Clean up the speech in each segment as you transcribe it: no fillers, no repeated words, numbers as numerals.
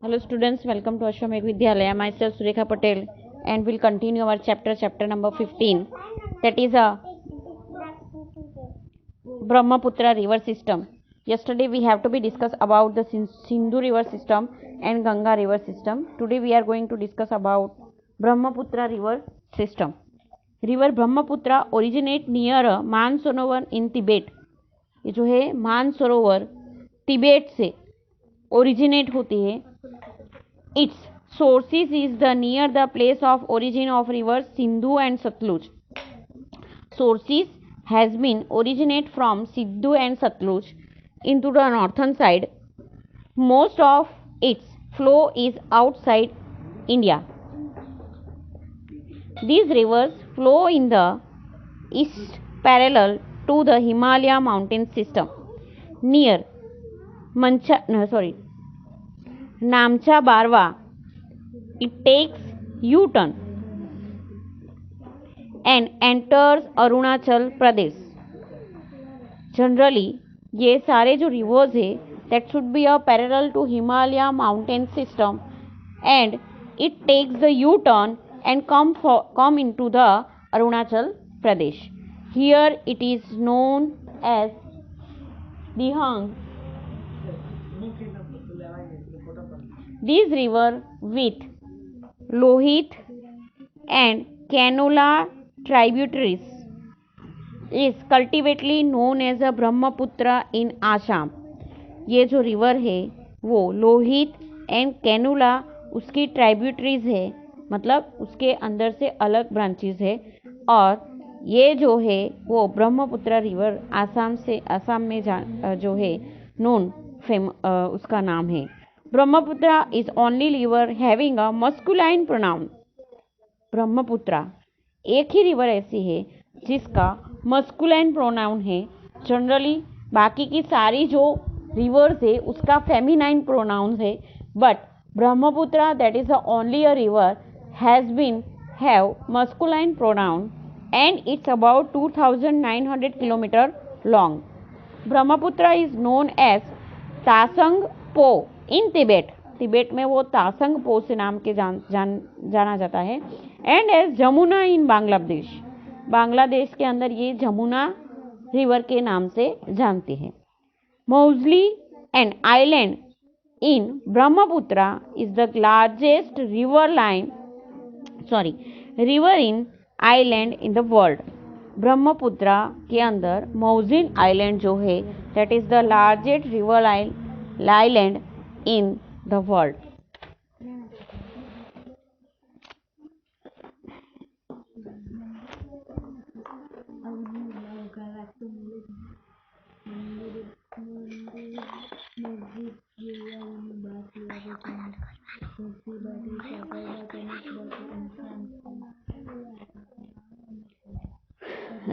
Hello students, welcome to Ashwamegh Vidyalaya. Myself Surekha Patel and we'll continue our chapter number 15, that is a Brahmaputra river system. Yesterday we have to be discuss about the Sindhu river system and Ganga river system. Today we are going to discuss about Brahmaputra river system. River Brahmaputra originate near Mansanovar in Tibet. ये जो है Mansarovar Tibet से originate होती है. Its sources is the near the place of origin of rivers Sindhu and Satluj. Sources has been originate from Sindhu and Satluj into the northern side. Most of its flow is outside India. These rivers flow in the east parallel to the Himalaya mountain system near Namcha Barwa. It takes U-turn and enters Arunachal Pradesh. Generally ये सारे जो rivers है that should be a parallel to Himalaya mountain system and it takes the U-turn and come into the Arunachal Pradesh. Here it is known as Dihang. These rivers with Lohit and Kanula tributaries is cultivately known as a Brahmaputra in Assam. ये जो river है वो Lohit and cannula उसकी tributaries है, मतलब उसके अंदर से अलग ब्रांचेस है, और ये जो है वो ब्रह्मपुत्र रिवर आसाम में जो है नोन उसका नाम है. Brahmaputra is only river having a masculine pronoun. Brahmaputra एक ही रिवर ऐसी है जिसका मस्कुलाइन प्रोनाउन है. जनरली बाकी की सारी जो रिवर्स है उसका फेमिनाइन प्रोनाउन है, but Brahmaputra that is the only a river has been have masculine pronoun and it's about 2900 kilometre long. Brahmaputra is known as Tsangpo in Tibet. Tibet में वो तासंग पो से नाम के जाना जाता है. एंड एज जमुना इन बांग्लादेश. बांग्लादेश के अंदर ये जमुना रिवर के नाम से जानते हैं. Majuli and island in Brahmaputra is the largest river in island in the world. Brahmaputra के अंदर मौजिन आइलैंड जो है that is the largest river island in the world.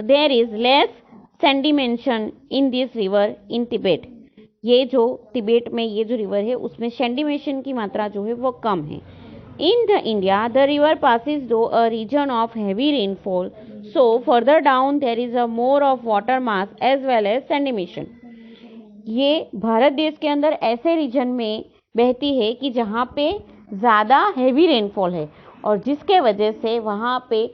There is less sedimentation in this river in Tibet. ये जो Tibet में ये जो river है उसमें सेडिमेशन की मात्रा जो है वो कम है. In the India the river passes to a region of heavy rainfall, so further down there is a more of water mass as well as sedimentation. ये भारत देश के अंदर ऐसे रीजन में बहती है कि जहाँ पे ज़्यादा हैवी रेनफॉल है और जिसके वजह से वहाँ पे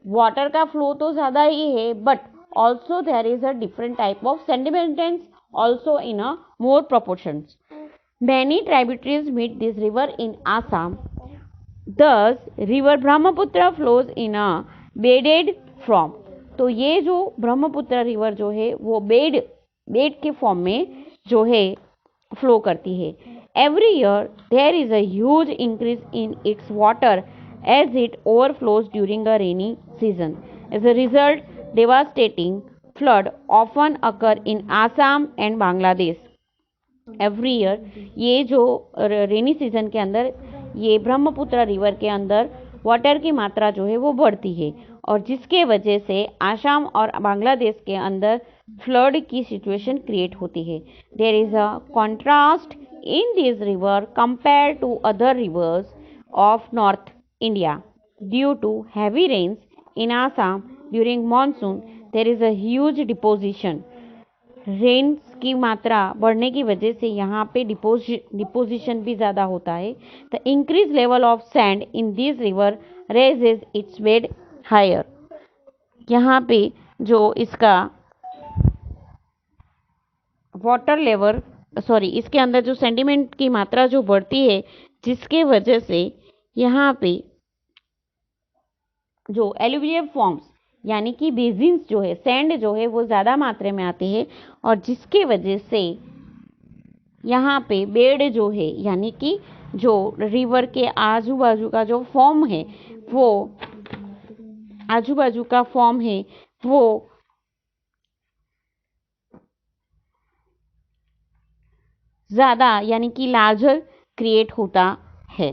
वाटर का फ्लो तो ज़्यादा ही है, but also there is a different type of sediments also in a more proportions. Many tributaries meet this river in Assam. Thus, river Brahmaputra flows in a bedded form. तो ये जो Brahmaputra river जो है वो बेड के form में जो है फ्लो करती है. Every year there is a huge increase in its water as it overflows during a rainy season. As a result, devastating flood often occur in Assam and Bangladesh. Every year ये जो rainy season के अंदर ये Brahmaputra river के अंदर water की मात्रा जो है वो बढ़ती है और जिसके वजह से आसाम और बांग्लादेश के अंदर फ्लड की सिचुएशन क्रिएट होती है. There is a contrast in this river compare to other rivers of north India. Due to heavy rains in Assam during monsoon there is a huge deposition. Rains की मात्रा बढ़ने की वजह से यहाँ पे डिपोजिशन भी ज़्यादा होता है। The increase level of sand in this river raises its bed higher. यहाँ पे जो इसका वाटर लेवल इसके अंदर जो सेंडिमेंट की मात्रा जो बढ़ती है, जिसके वजह से यहाँ पे जो एलुवियल फॉर्म्स यानी कि बेसिन्स जो है, सैंड जो है वो ज़्यादा मात्रा में आते हैं और जिसके वजह से यहाँ पे बेड जो है यानी कि जो रिवर के आजू बाजू का जो फॉर्म है वो आजू बाजू का फॉर्म है वो ज़्यादा यानी कि लार्जर क्रिएट होता है।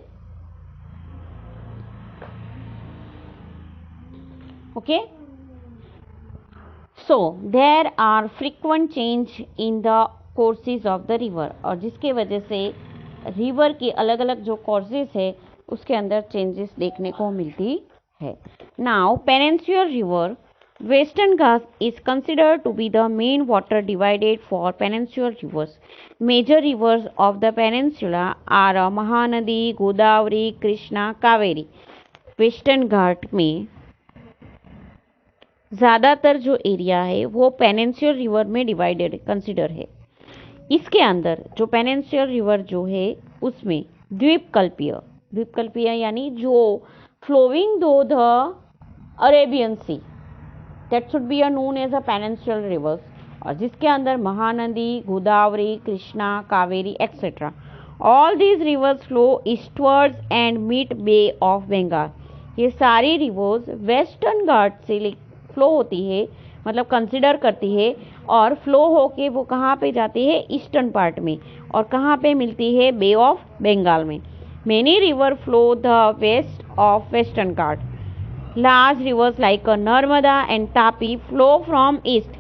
Okay, so there are frequent change in the courses of the river, और जिसके वजह से रिवर के अलग अलग जो कोर्सेज है उसके अंदर चेंजेस देखने को मिलती है। Now peninsular river Western Ghats is considered to be the main water divided for peninsular rivers. Major rivers of the peninsula are Mahanadi, Godavari, Krishna, Kaveri. Western Ghat में ज़्यादातर जो एरिया है वो पेनिनसुलर रिवर में डिवाइडेड कंसिडर है। इसके अंदर जो पेनिनसुलर रिवर जो है उसमें द्वीपकल्पीय यानी जो flowing through the Arabian sea, that should be known as a peninsular rivers, और जिसके अंदर Mahanadi, Godavari, Krishna, Kaveri etcetera, all these rivers flow eastwards and meet Bay of Bengal. ये सारी रिवर्स वेस्टर्न घाट से फ्लो होती है, मतलब कंसिडर करती है, और फ्लो होके वो कहाँ पे जाती है, ईस्टर्न पार्ट में, और कहाँ पे मिलती है, बे ऑफ बंगाल में। Many river flow the west of western Ghat. Large rivers like Narmada and Tapi flow from east.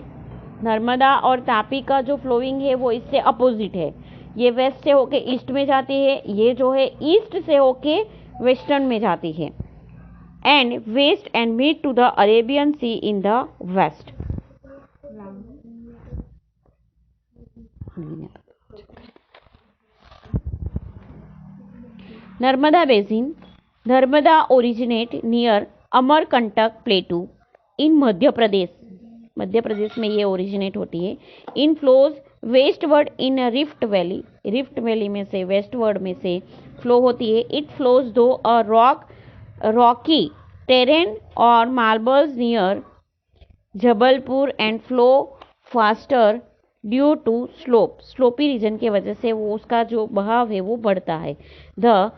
Narmada और तापी का जो फ्लोइंग है वो इससे अपोजिट है, ये वेस्ट से होके ईस्ट में जाती है, ये जो है ईस्ट से होके वेस्टर्न में जाती है। And west and meet to the Arabian sea in the west. Narmada basin, Narmada originate near Amarkantak plateau in Madhya Pradesh में ये ओरिजिनेट होती है। In flows westward in rift valley में से वेस्टवर्ड में से फ्लो होती है। It flows to a rocky terrain और marbles near Jabalpur and flow faster due to slopy region के वजह से वो उसका जो बहाव है वो बढ़ता है। The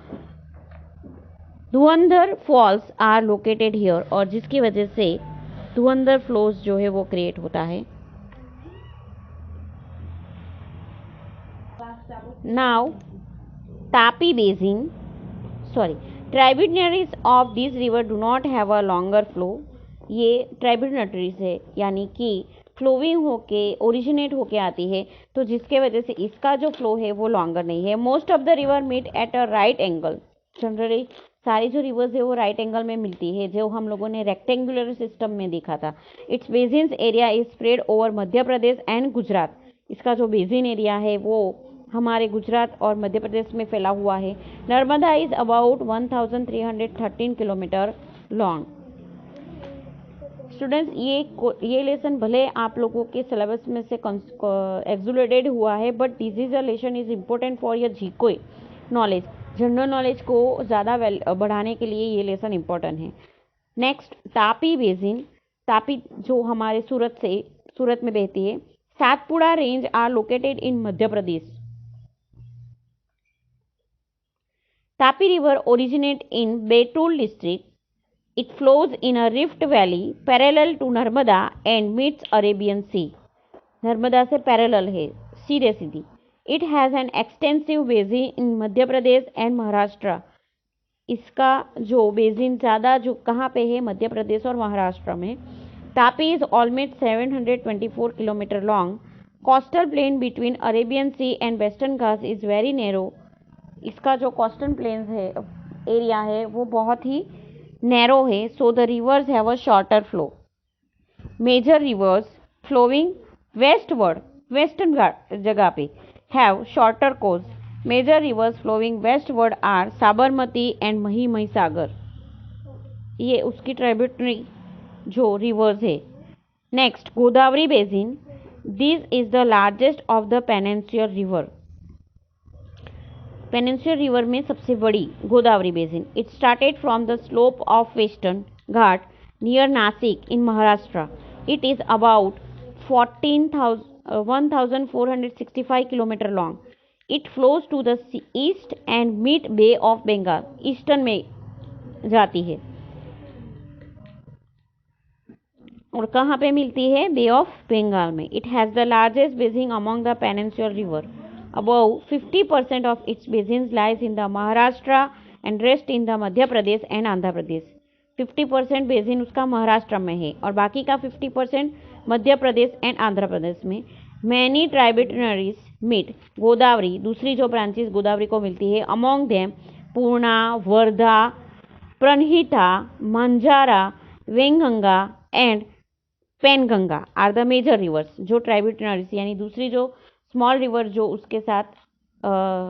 Dhuandhar falls are located here, और जिसकी वजह से धुंधर फ्लोज जो है वो क्रिएट होता है। Now Tapi basin, tributaries of this river do not have a longer flow. ये ट्राइब्यूटरीज है यानी कि फ्लोइंग होके ओरिजिनेट होके आती है, तो जिसके वजह से इसका जो फ्लो है वो लॉन्गर नहीं है। Most of the river meet at a right angle. Generally सारी जो रिवर्स है वो राइट एंगल में मिलती है, जो हम लोगों ने रेक्टेंगुलर सिस्टम में देखा था। It's basins area is spread over Madhya Pradesh and Gujarat. इसका जो बेसिन एरिया है वो हमारे गुजरात और मध्य प्रदेश में फैला हुआ है। Narmada is about 1313 kilometre long. Students, ये लेसन भले आप लोगों के सिलेबस में से एक्सक्लूडेड हुआ है, but this is a lesson is important for your GK knowledge. General knowledge को ज़्यादा बढ़ाने के लिए ये लेसन इम्पोर्टेंट है। Next, Tapi basin. तापी जो हमारे सूरत में बहती है। Satpura range are located in Madhya Pradesh. Tapi river originate in Betul district. It flows in a rift valley parallel to Narmada and meets Arabian sea. Narmada से पैरेलल है, सीधी। It has an extensive basin in Madhya Pradesh and Maharashtra. इसका जो बेसिन ज़्यादा जो कहाँ पे है, मध्य प्रदेश और महाराष्ट्र में। Tapi is almost 724 kilometre long. Coastal plain between Arabian Sea and Western Ghats is very narrow. इसका जो कोस्टल प्लेन है एरिया है वो बहुत ही नैरो है, so the rivers have a shorter flow. Major rivers flowing westward western जगह पे have shorter course. Major rivers flowing westward are Sabarmati and Mahisagar, ये उसकी ट्रिब्यूटरी जो रिवर्स है। Next Godavari basin, this is the largest of the peninsular river. Peninsular river में सबसे बड़ी Godavari basin. It started from the slope of western Ghat near Nashik in Maharashtra. It is about 1465 kilometre long. It flows to the east and meet bay of Bengal, eastern में जाती है और कहाँ पे मिलती है? बे ऑफ बंगाल में। It has the largest basin among the peninsular river. About 50% of its basins lies in the Maharashtra and rest in the Madhya Pradesh and Andhra Pradesh. 50% basin उसका महाराष्ट्र में है और बाकी का 50% मध्य प्रदेश एंड आंध्र प्रदेश में। मैनी ट्राइब्यूटरीज मीट गोदावरी, दूसरी जो ब्रांचेस गोदावरी को मिलती है, among them Purna, Wardha, Pranhita, Manjara, Wainganga and Penganga are the major rivers. जो ट्राइब्यूटरीज यानी दूसरी जो स्मॉल रिवर जो उसके साथ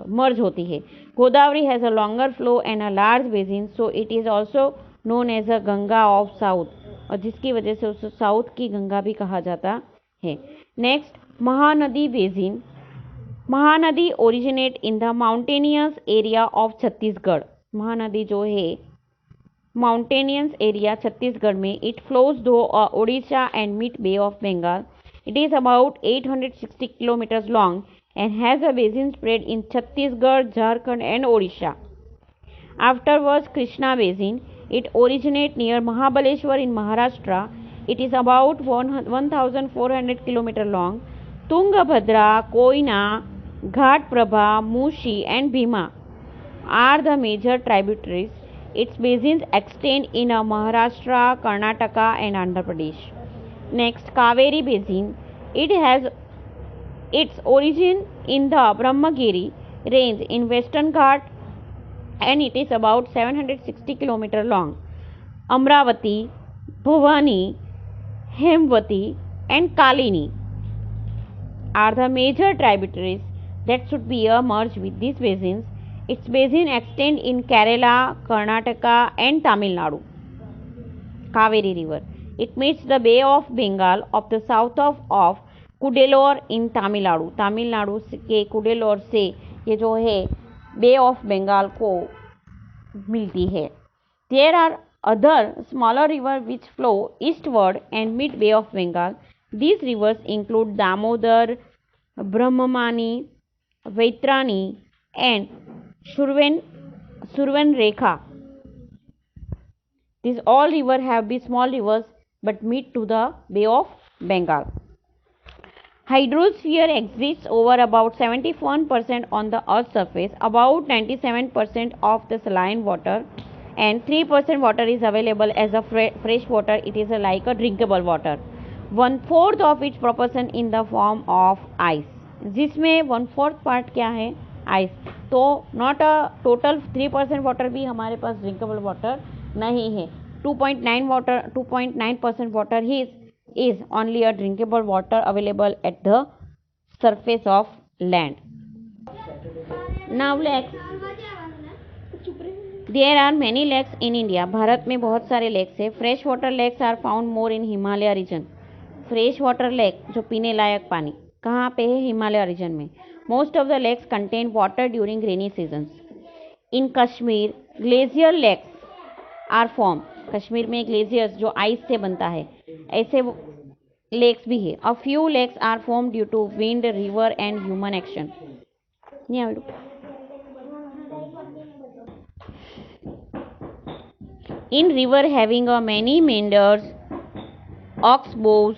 मर्ज होती है। Godavari has a longer flow and a large basin, so it is also known as a Ganga of south, और जिसकी वजह से उसे साउथ की गंगा भी कहा जाता है। Next Mahanadi basin. Mahanadi originate in the mountainous area of Chhattisgarh. Mahanadi जो है माउंटेनियस एरिया छत्तीसगढ़ में। It flows to Odisha and meet bay of Bengal. It is about 860 kilometres long and has a basin spread in Chhattisgarh, Jharkhand and Odisha. Afterwards, Krishna Basin. It originates near Mahabaleshwar in Maharashtra. It is about 1,400 km long. Tungabhadra, Koyna, Ghatprabha, Mushi and Bhima are the major tributaries. Its basins extend in Maharashtra, Karnataka and Andhra Pradesh. Next, Kaveri Basin. It has its origin in the Brahmagiri range in Western Ghat and it is about 760 km long. Amravati, Bhavani, Hemvati and Kalini are the major tributaries that should be merged with these basins. Its basin extend in Kerala, Karnataka and Tamil Nadu. Kaveri River. It meets the Bay of Bengal of the south of Cuddalore in Tamil Nadu. Tamil Nadu के कुडेलोर से ये जो है बे of Bengal को मिलती है। There are other smaller river which flow eastward and meet bay of Bengal. These rivers include Damodar, Brahmani, Vaitarani and Subarnarekha. These all rivers have been small rivers but meet to the Bay of Bengal. Hydrosphere exists over about 71% on the Earth's surface, about 97% of the saline water, and 3% water is available as a fresh water. It is like a drinkable water. 1/4 of its proportion in the form of ice. जिसमें 1/4 part क्या है? Ice. तो not a total 3% water भी हमारे पास drinkable water नहीं है। 2.9% water is only a drinkable water available at the surface of land. Now lakes. There are many lakes in India. Bharat में बहुत सारे लेक्स है। Fresh water lakes are found more in Himalaya region. Fresh water lake जो पीने लायक पानी कहाँ पे है? हिमालय रीजन में। Most of the lakes contain water during rainy season. In Kashmir glacier lakes are form. Kashmir में ग्लेशियर्स जो आइस से बनता है ऐसे लेक्स भी है। A few lakes are form due to wind, river and human action. In river having a many meanders, oxbows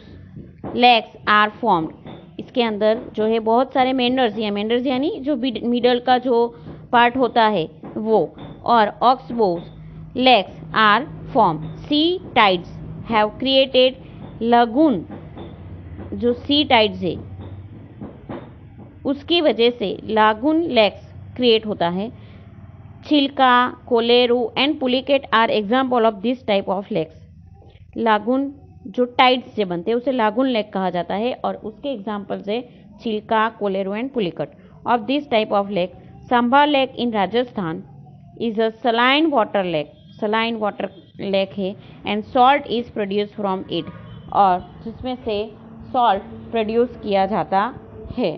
lakes are formed. इसके अंदर जो है बहुत सारे मेंडर्स यानी जो मिडल का जो पार्ट होता है वो, और oxbows lakes are form. Sea tides have created lagoon. जो सी टाइड्स है उसकी वजह से लागून लेक्स क्रिएट होता है। Chilka, Kolleru and Pulicat are example of this type of lakes. Lagoon जो टाइड्स से बनते हैं उसे लागून लेक कहा जाता है और उसके एग्जाम्पल्स है Chilka, Kolero and Pulicat. Of this type of lake, Sambhal Lake in Rajasthan is a saline water lake है and salt is produced from it, और जिसमें से salt produce किया जाता है.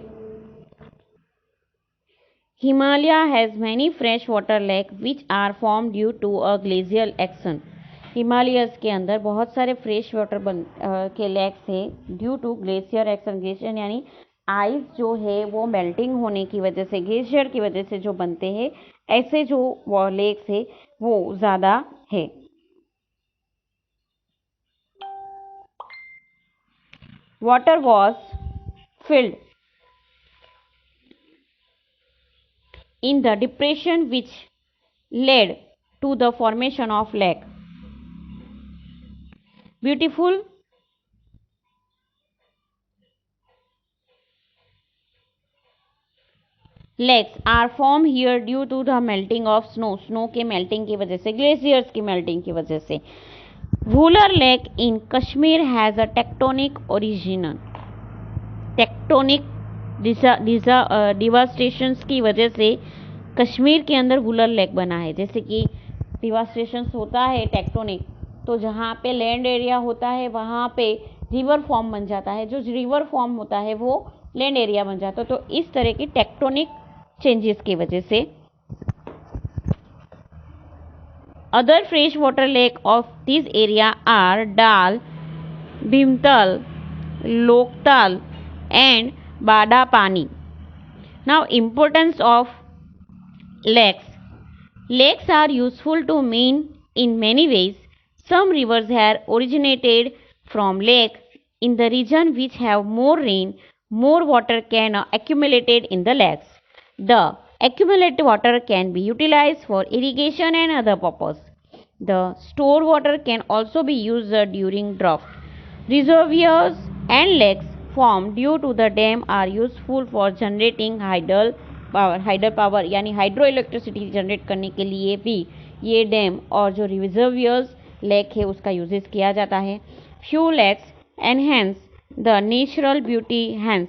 Himalaya has many freshwater lakes which are formed due to a glacial action. Himalayas के अंदर बहुत सारे फ्रेश वाटर के लेक्स हैं due to glacier action. Glacier यानी आइस जो है वो मेल्टिंग होने की वजह से, ग्लेशियर की वजह से जो बनते हैं, ऐसे जो लेक्स है वो ज़्यादा है. Water was filled in the depression which led to the formation of lake. Beautiful lakes are formed here due to the melting of snow के melting की वजह से, glaciers की melting की वजह से. Vular Lake in Kashmir has a tectonic origin. Tectonic devastations की वजह से कश्मीर के अंदर वुलर लेक बना है. जैसे कि डिवास्टेशंस होता है टेक्टोनिक, तो जहाँ पे लैंड एरिया होता है वहाँ पे रिवर फॉर्म बन जाता है, जो रिवर फॉर्म होता है वो लैंड एरिया बन जाता है. तो इस तरह की टेक्टोनिक चेंजेस की वजह से. Other fresh water lake of this area are Dal, Bhimtal, Loktal and Badapani. Now, importance of lakes. Lakes are useful to men in many ways. Some rivers have originated from lakes in the region which have more rain. More water can accumulated in the lakes. The accumulated water can be utilized for irrigation and other purposes. The stored water can also be used during drought. Reservoirs and lakes formed due to the dam are useful for generating hydel power यानी hydro electricity generate करने के लिए भी ये dam और जो रिजर्वियर्स lake है उसका यूजेस किया जाता है. Few lakes enhance the natural beauty, hence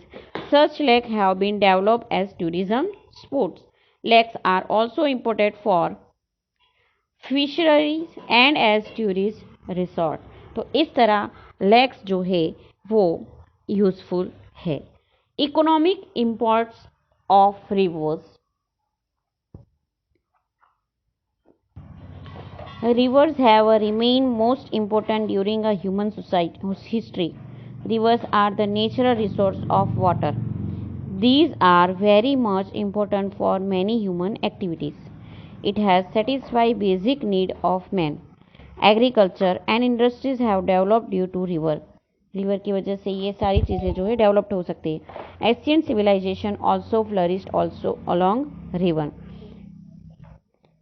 such lake have been developed as tourism sports. Lakes are also imported for fisheries and as tourist resort. तो इस तरह लेक्स जो है वो यूजफुल है. Economic imports of rivers. Rivers have remained most important during a human history. Rivers are the natural resource of water. These are very much important for many human activities. It has satisfied basic need of man. Agriculture and industries have developed due to river. River की वजह से ये सारी चीज़ें जो है developed हो सकती है. Asian civilisation also flourished also along river.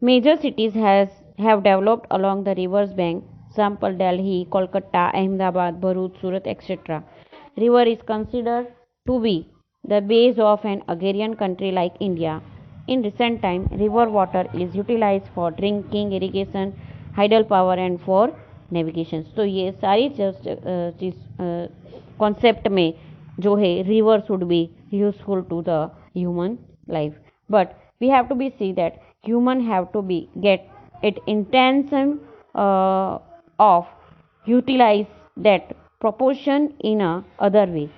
Major cities have developed along the river's bank. Example Delhi, Kolkata, Ahmedabad, Bharuch, Surat, etc. River is considered to be the base of an agrarian country like India. In recent time, river water is utilized for drinking, irrigation, hydel power and for navigation. तो ये सारी चीज concept में जो है river should be useful to the human life. But we have to be see that human have to be get it intention of utilize that proportion in a other way.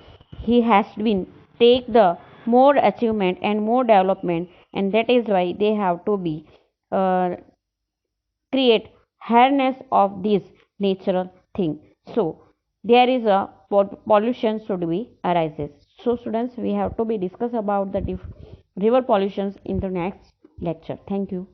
He has been take the more achievement and more development, and that is why they have to be create awareness of this natural thing. So there is a pollution should be arises. So students, we have to be discuss about the river pollutions in the next lecture. Thank you.